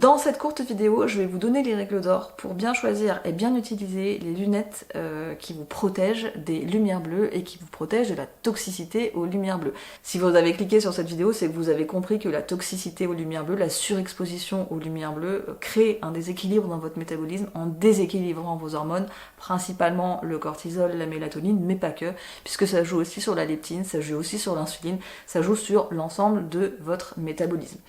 Dans cette courte vidéo, je vais vous donner les règles d'or pour bien choisir et bien utiliser les lunettes qui vous protègent des lumières bleues et qui vous protègent de la toxicité aux lumières bleues. Si vous avez cliqué sur cette vidéo, c'est que vous avez compris que la toxicité aux lumières bleues, la surexposition aux lumières bleues crée un déséquilibre dans votre métabolisme en déséquilibrant vos hormones, principalement le cortisol, la mélatonine, mais pas que, puisque ça joue aussi sur la leptine, ça joue aussi sur l'insuline, ça joue sur l'ensemble de votre métabolisme.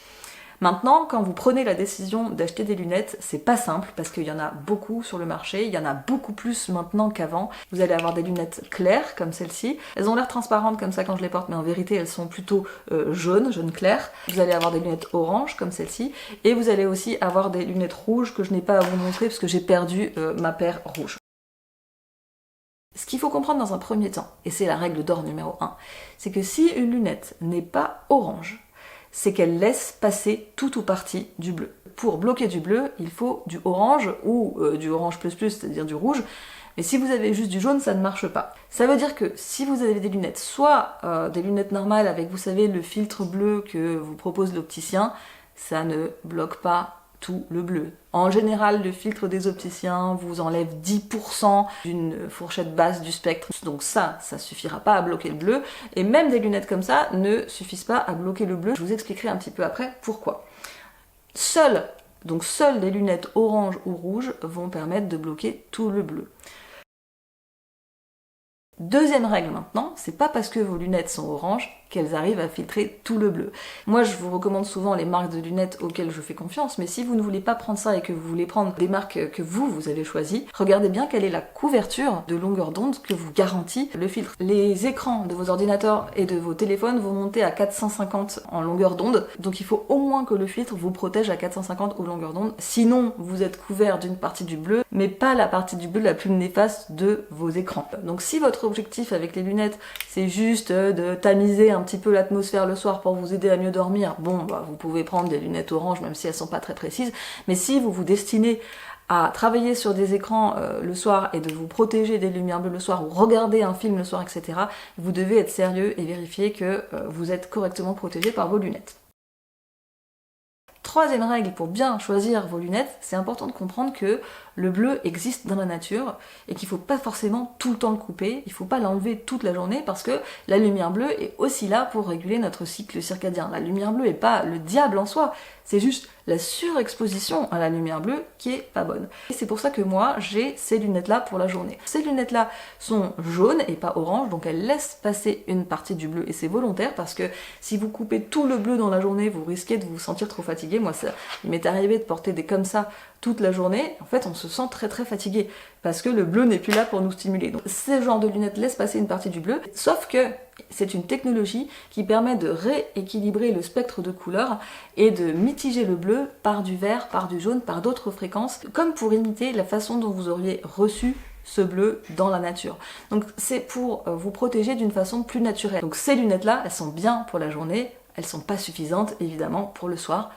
Maintenant, quand vous prenez la décision d'acheter des lunettes, c'est pas simple parce qu'il y en a beaucoup sur le marché, il y en a beaucoup plus maintenant qu'avant. Vous allez avoir des lunettes claires comme celle-ci. Elles ont l'air transparentes comme ça quand je les porte, mais en vérité elles sont plutôt jaune clair. Vous allez avoir des lunettes orange comme celle-ci, et vous allez aussi avoir des lunettes rouges que je n'ai pas à vous montrer parce que j'ai perdu ma paire rouge. Ce qu'il faut comprendre dans un premier temps, et c'est la règle d'or numéro 1, c'est que si une lunette n'est pas orange, c'est qu'elle laisse passer tout ou partie du bleu. Pour bloquer du bleu, il faut du orange ou du orange plus plus, c'est-à-dire du rouge, mais si vous avez juste du jaune, ça ne marche pas. Ça veut dire que si vous avez des lunettes, soit des lunettes normales avec, vous savez, le filtre bleu que vous propose l'opticien, ça ne bloque pas tout le bleu. En général, le filtre des opticiens vous enlève 10% d'une fourchette basse du spectre, donc ça suffira pas à bloquer le bleu, et même des lunettes comme ça ne suffisent pas à bloquer le bleu. Je vous expliquerai un petit peu après pourquoi. Seules les lunettes orange ou rouge vont permettre de bloquer tout le bleu. Deuxième règle maintenant, c'est pas parce que vos lunettes sont oranges qu'elles arrivent à filtrer tout le bleu. Moi je vous recommande souvent les marques de lunettes auxquelles je fais confiance, mais si vous ne voulez pas prendre ça et que vous voulez prendre des marques que vous avez choisies, regardez bien quelle est la couverture de longueur d'onde que vous garantit le filtre. Les écrans de vos ordinateurs et de vos téléphones vont monter à 450 en longueur d'onde, donc il faut au moins que le filtre vous protège à 450 aux longueurs d'onde, sinon vous êtes couvert d'une partie du bleu, mais pas la partie du bleu la plus néfaste de vos écrans. Donc si votre objectif avec les lunettes c'est juste de tamiser un petit peu l'atmosphère le soir pour vous aider à mieux dormir, bon bah vous pouvez prendre des lunettes oranges même si elles sont pas très précises, mais si vous vous destinez à travailler sur des écrans le soir et de vous protéger des lumières bleues le soir ou regarder un film le soir, etc., vous devez être sérieux et vérifier que vous êtes correctement protégé par vos lunettes. Troisième règle pour bien choisir vos lunettes, c'est important de comprendre que le bleu existe dans la nature et qu'il ne faut pas forcément tout le temps le couper, il ne faut pas l'enlever toute la journée parce que la lumière bleue est aussi là pour réguler notre cycle circadien. La lumière bleue n'est pas le diable en soi, c'est juste la surexposition à la lumière bleue qui est pas bonne. Et c'est pour ça que moi j'ai ces lunettes là pour la journée. Ces lunettes là sont jaunes et pas oranges, donc elles laissent passer une partie du bleu et c'est volontaire parce que si vous coupez tout le bleu dans la journée, vous risquez de vous sentir trop fatigué. Moi il m'est arrivé de porter des comme ça toute la journée, en fait on se sent très fatigué parce que le bleu n'est plus là pour nous stimuler. Donc ces genres de lunettes laissent passer une partie du bleu, sauf que c'est une technologie qui permet de rééquilibrer le spectre de couleurs et de mitiger le bleu par du vert, par du jaune, par d'autres fréquences, comme pour imiter la façon dont vous auriez reçu ce bleu dans la nature. Donc c'est pour vous protéger d'une façon plus naturelle. Donc ces lunettes là, elles sont bien pour la journée, elles sont pas suffisantes évidemment pour le soir.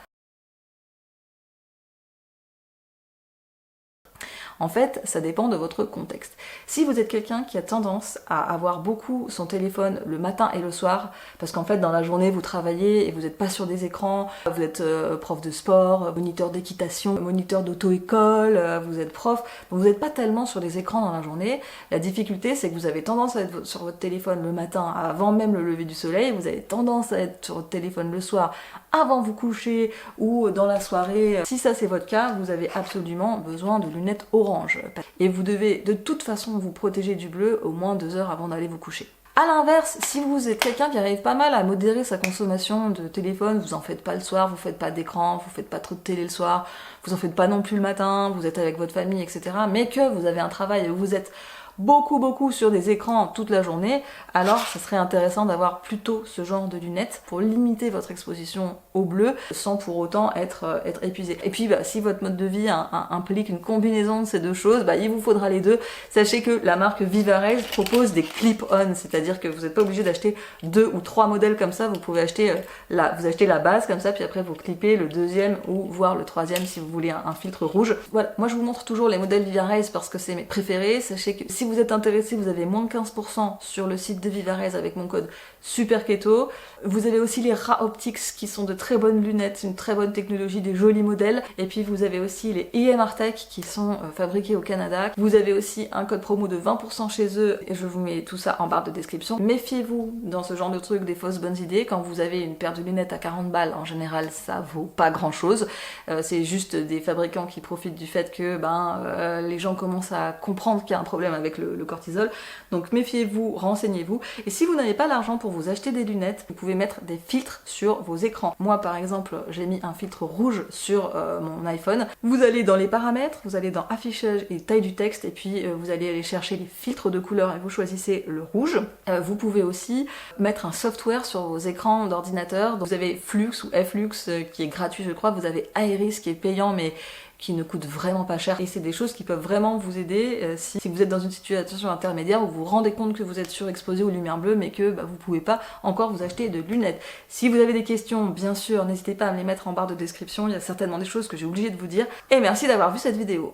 En fait, ça dépend de votre contexte. Si vous êtes quelqu'un qui a tendance à avoir beaucoup son téléphone le matin et le soir, parce qu'en fait dans la journée vous travaillez et vous n'êtes pas sur des écrans, vous êtes prof de sport, moniteur d'équitation, moniteur d'auto-école, vous êtes prof, donc vous n'êtes pas tellement sur les écrans dans la journée. La difficulté c'est que vous avez tendance à être sur votre téléphone le matin avant même le lever du soleil, vous avez tendance à être sur votre téléphone le soir avant vous coucher ou dans la soirée. Si ça c'est votre cas, vous avez absolument besoin de lunettes orange. Et vous devez de toute façon vous protéger du bleu au moins 2 heures avant d'aller vous coucher. A l'inverse, si vous êtes quelqu'un qui arrive pas mal à modérer sa consommation de téléphone, vous en faites pas le soir, vous faites pas d'écran, vous faites pas trop de télé le soir, vous en faites pas non plus le matin, vous êtes avec votre famille, etc., mais que vous avez un travail où vous êtes beaucoup sur des écrans toute la journée, alors ça serait intéressant d'avoir plutôt ce genre de lunettes pour limiter votre exposition au bleu sans pour autant être épuisé. Et puis si votre mode de vie implique une combinaison de ces deux choses, il vous faudra les deux. Sachez que la marque Vivarage propose des clip-on, c'est-à-dire que vous n'êtes pas obligé d'acheter 2 ou 3 modèles comme ça, vous pouvez acheter vous achetez la base comme ça, puis après vous clippez le deuxième ou voire le troisième si vous voulez un filtre rouge. Voilà, moi je vous montre toujours les modèles Vivarage parce que c'est mes préférés. Sachez que si si vous êtes intéressé, vous avez moins de 15% sur le site de Vivarese avec mon code SUPERKETO. Vous avez aussi les Ra Optics qui sont de très bonnes lunettes, une très bonne technologie, des jolis modèles. Et puis vous avez aussi les IMR Tech qui sont fabriqués au Canada. Vous avez aussi un code promo de 20% chez eux et je vous mets tout ça en barre de description. Méfiez-vous dans ce genre de truc des fausses bonnes idées. Quand vous avez une paire de lunettes à 40 balles, en général ça vaut pas grand chose. C'est juste des fabricants qui profitent du fait que les gens commencent à comprendre qu'il y a un problème avec le cortisol. Donc méfiez-vous, renseignez-vous. Et si vous n'avez pas l'argent pour vous acheter des lunettes, vous pouvez mettre des filtres sur vos écrans. Moi par exemple, j'ai mis un filtre rouge sur mon iPhone. Vous allez dans les paramètres, vous allez dans affichage et taille du texte et puis vous allez aller chercher les filtres de couleur et vous choisissez le rouge. Vous pouvez aussi mettre un software sur vos écrans d'ordinateur. Vous avez Flux ou Flux qui est gratuit je crois, vous avez Iris qui est payant mais qui ne coûte vraiment pas cher et c'est des choses qui peuvent vraiment vous aider si vous êtes dans une situation intermédiaire où vous vous rendez compte que vous êtes surexposé aux lumières bleues mais que vous pouvez pas encore vous acheter de lunettes. Si vous avez des questions, bien sûr, n'hésitez pas à me les mettre en barre de description, il y a certainement des choses que j'ai oublié de vous dire et merci d'avoir vu cette vidéo.